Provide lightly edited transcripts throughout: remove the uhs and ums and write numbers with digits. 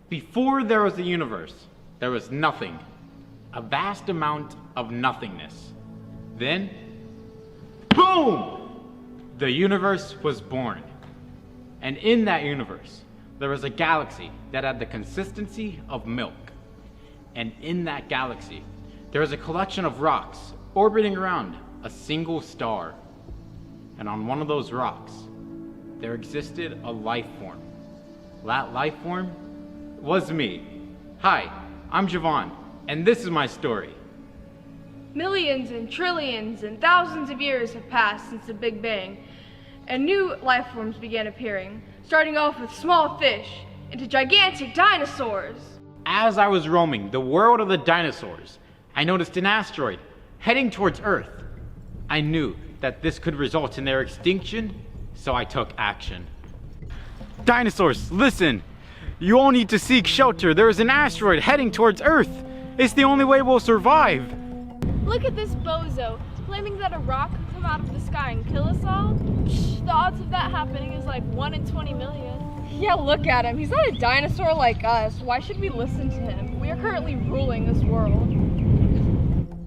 Before there was a universe, there was nothing. A vast amount of nothingness. Then, boom! The universe was born. And in that universe, there was a galaxy that had the consistency of milk. And in that galaxy, there was a collection of rocks orbiting around a single star. And on one of those rocks, there existed a life form. That life form was me. Hi, I'm Javon, and this is my story. Millions and trillions and thousands of years have passed since the Big Bang, and new life forms began appearing, starting off with small fish into gigantic dinosaurs. As I was roaming the world of the dinosaurs, I noticed an asteroid heading towards Earth. I knew that this could result in their extinction, so I took action. Dinosaurs, listen! You all need to seek shelter. There is an asteroid heading towards Earth. It's the only way we'll survive. Look at this bozo, claiming that a rock could come out of the sky and kill us all? The odds of that happening is like 1 in 20 million. Yeah, look at him. He's not a dinosaur like us. Why should we listen to him? We are currently ruling this world.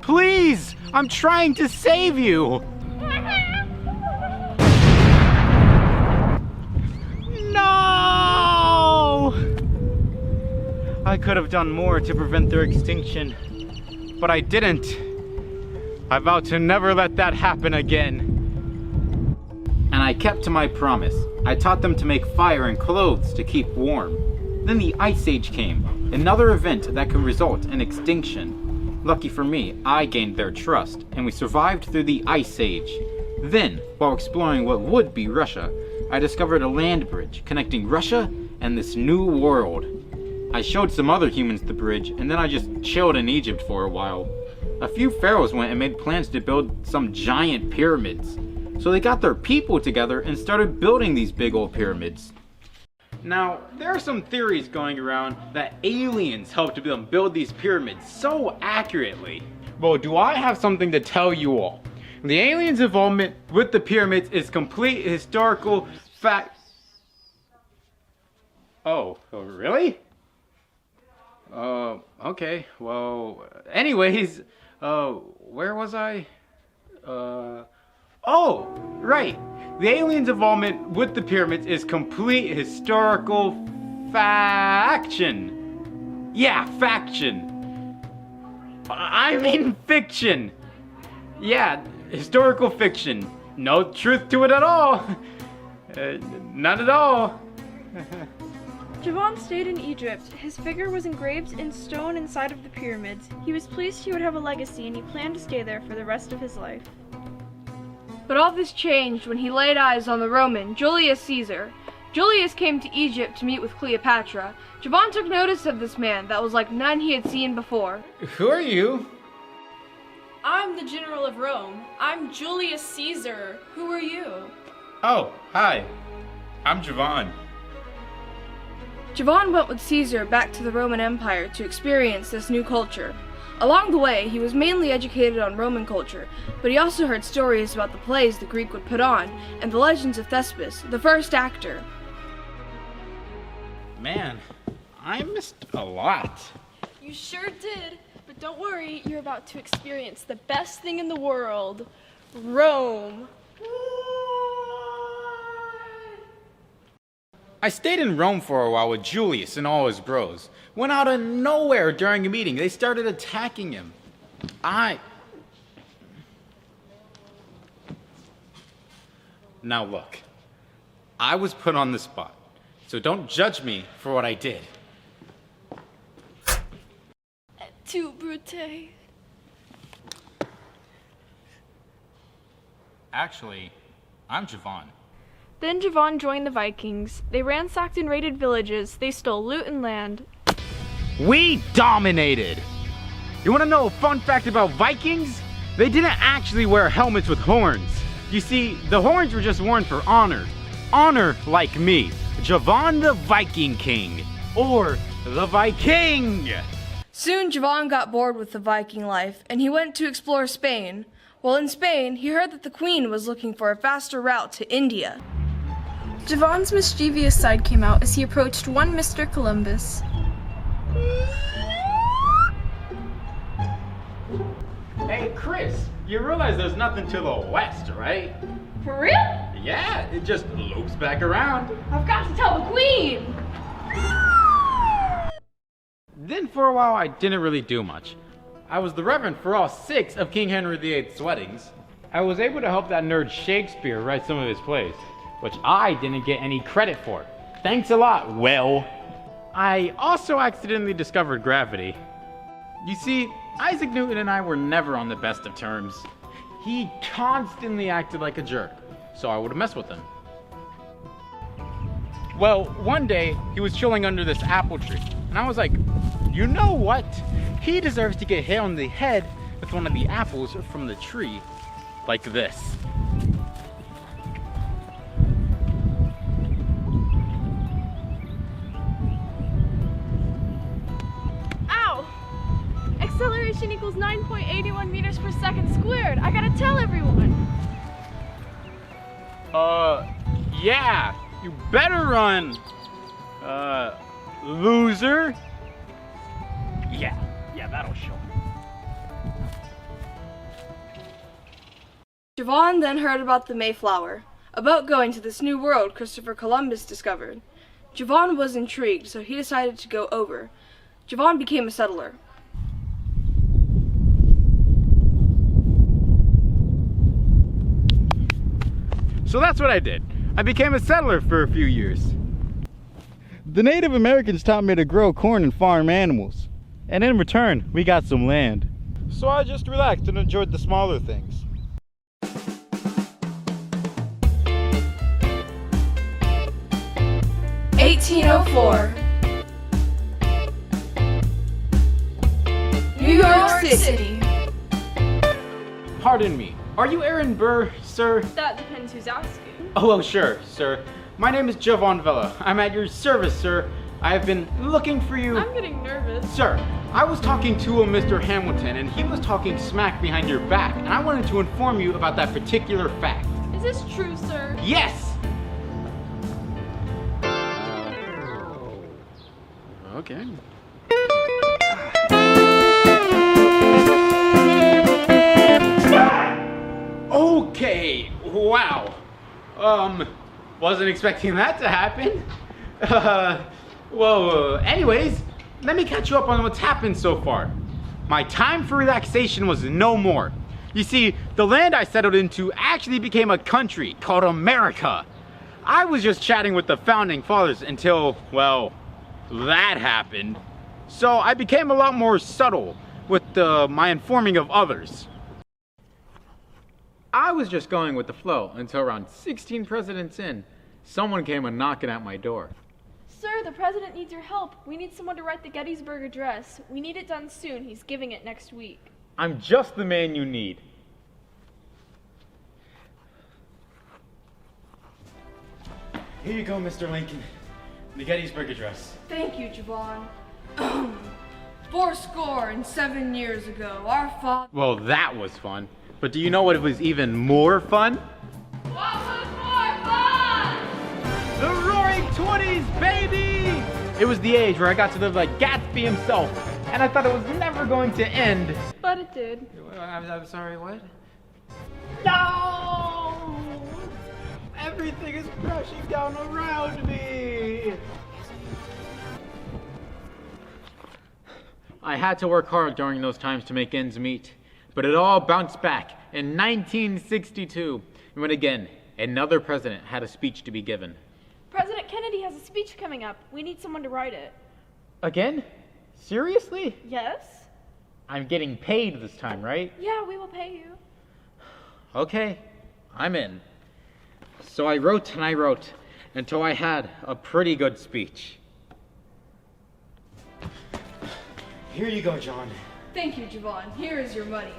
Please! I'm trying to save you! No! I could have done more to prevent their extinction, but I didn't. I vowed to never let that happen again. And I kept to my promise. I taught them to make fire and clothes to keep warm. Then the Ice Age came, another event that could result in extinction. Lucky for me, I gained their trust, and we survived through the Ice Age. Then, while exploring what would be Russia, I discovered a land bridge connecting Russia and this new world. I showed some other humans the bridge, and then I just chilled in Egypt for a while. A few pharaohs went and made plans to build some giant pyramids. So they got their people together and started building these big old pyramids. Now, there are some theories going around that aliens helped them build these pyramids so accurately. Well, do I have something to tell you all? The aliens' involvement with the pyramids is complete historical fact. Oh, really? Okay, well, anyways, where was I? Oh, right. The aliens' involvement with the pyramids is complete historical faction. Yeah, faction. I mean fiction. Yeah, historical fiction. No truth to it at all. None at all. Javon stayed in Egypt. His figure was engraved in stone inside of the pyramids. He was pleased he would have a legacy, and he planned to stay there for the rest of his life. But all this changed when he laid eyes on the Roman, Julius Caesar. Julius came to Egypt to meet with Cleopatra. Javon took notice of this man that was like none he had seen before. Who are you? I'm the General of Rome. I'm Julius Caesar. Who are you? Oh, hi. I'm Javon. Javon went with Caesar back to the Roman Empire to experience this new culture. Along the way, he was mainly educated on Roman culture, but he also heard stories about the plays the Greek would put on and the legends of Thespis, the first actor. Man, I missed a lot. You sure did, but don't worry, you're about to experience the best thing in the world, Rome. I stayed in Rome for a while with Julius and all his bros. Went out of nowhere during a meeting. They started attacking him. Now look, I was put on the spot, so don't judge me for what I did. Tu brute. Actually, I'm Javon. Then Javon joined the Vikings. They ransacked and raided villages. They stole loot and land. We dominated! You want to know a fun fact about Vikings? They didn't actually wear helmets with horns. You see, the horns were just worn for honor. Honor like me, Javon the Viking King, or the Viking! Soon Javon got bored with the Viking life, and he went to explore Spain. While in Spain, he heard that the Queen was looking for a faster route to India. Javon's mischievous side came out as he approached one Mr. Columbus. Hey, Chris, you realize there's nothing to the west, right? For real? Yeah, it just loops back around. I've got to tell the queen! Then for a while, I didn't really do much. I was the reverend for all 6 of King Henry VIII's weddings. I was able to help that nerd Shakespeare write some of his plays, which I didn't get any credit for. Thanks a lot, Will. I also accidentally discovered gravity. You see, Isaac Newton and I were never on the best of terms. He constantly acted like a jerk, so I would mess with him. Well, one day, he was chilling under this apple tree, and I was like, you know what? He deserves to get hit on the head with one of the apples from the tree, like this. Ow! Acceleration equals 9.81 meters per second squared. I gotta tell everyone. Yeah, you better run, loser. Yeah, that'll show. Javon then heard about the Mayflower, a boat going to this new world Christopher Columbus discovered. Javon was intrigued, so he decided to go over. Javon became a settler. So that's what I did. I became a settler for a few years. The Native Americans taught me to grow corn and farm animals. And in return, we got some land. So I just relaxed and enjoyed the smaller things. New York City. Pardon me, are you Aaron Burr, sir? That depends who's asking. Oh, well, sure, sir. My name is Javon Vella. I'm at your service, sir. I have been looking for you. I'm getting nervous. Sir, I was talking to a Mr. Hamilton, and he was talking smack behind your back, and I wanted to inform you about that particular fact. Is this true, sir? Yes! Okay. Okay, wow. Wasn't expecting that to happen. Anyways, let me catch you up on what's happened so far. My time for relaxation was no more. You see, the land I settled into actually became a country called America. I was just chatting with the founding fathers until, well, that happened. So I became a lot more subtle with my informing of others. I was just going with the flow until around 16 presidents in, someone came knocking at my door. Sir, the president needs your help. We need someone to write the Gettysburg Address. We need it done soon. He's giving it next week. I'm just the man you need. Here you go, Mr. Lincoln. The Gettysburg Address. Thank you, Javon. 7 years ago, our father... Well, that was fun. But do you know what was even more fun? What was more fun? The Roaring 20s, baby! It was the age where I got to live like Gatsby himself, and I thought it was never going to end. But it did. I'm sorry, what? No! Everything is crashing down around me! I had to work hard during those times to make ends meet, but it all bounced back in 1962, when again, another president had a speech to be given. President Kennedy has a speech coming up. We need someone to write it. Again? Seriously? Yes? I'm getting paid this time, right? Yeah, we will pay you. Okay, I'm in. So I wrote and I wrote until I had a pretty good speech. Here you go, John. Thank you, Javon. Here is your money.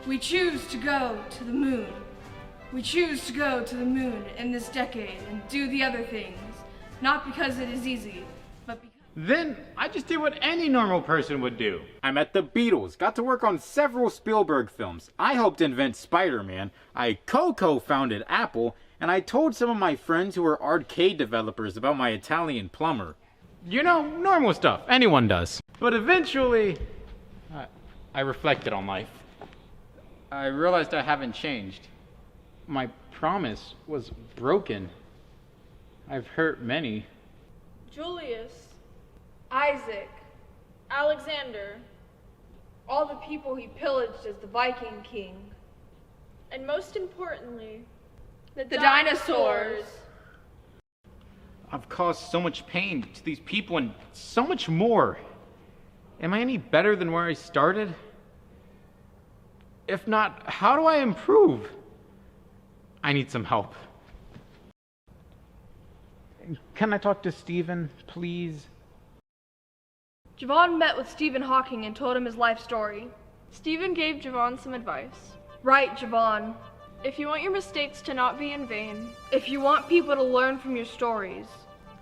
We choose to go to the moon. We choose to go to the moon in this decade and do the other things, not because it is easy, but because... Then I just did what any normal person would do. I met the Beatles, got to work on several Spielberg films. I helped invent Spider-Man. I co-founded Apple, and I told some of my friends who were arcade developers about my Italian plumber. You know, normal stuff. Anyone does. But eventually, I reflected on life. I realized I haven't changed. My promise was broken. I've hurt many. Julius, Isaac, Alexander, all the people he pillaged as the Viking king. and most importantly, The dinosaurs. I've caused so much pain to these people and so much more. Am I any better than where I started? If not, how do I improve? I need some help. Can I talk to Stephen, please? Javon met with Stephen Hawking and told him his life story. Stephen gave Javon some advice. Right, Javon. If you want your mistakes to not be in vain, If you want people to learn from your stories,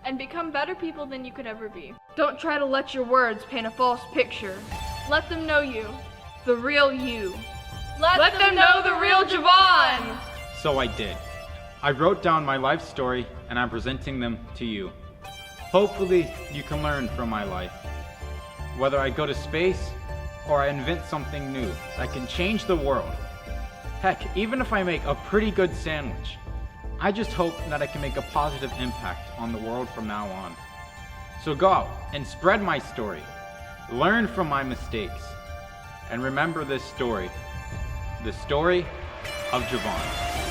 and become better people than you could ever be, don't try to let your words paint a false picture. let them know you. The real you. Let them know the real Javon! So I did. I wrote down my life story and I'm presenting them to you. Hopefully, you can learn from my life. Whether I go to space or I invent something new that can change the world. Heck, even if I make a pretty good sandwich, I just hope that I can make a positive impact on the world from now on. So go out and spread my story. Learn from my mistakes. And remember this story. The story of Javon.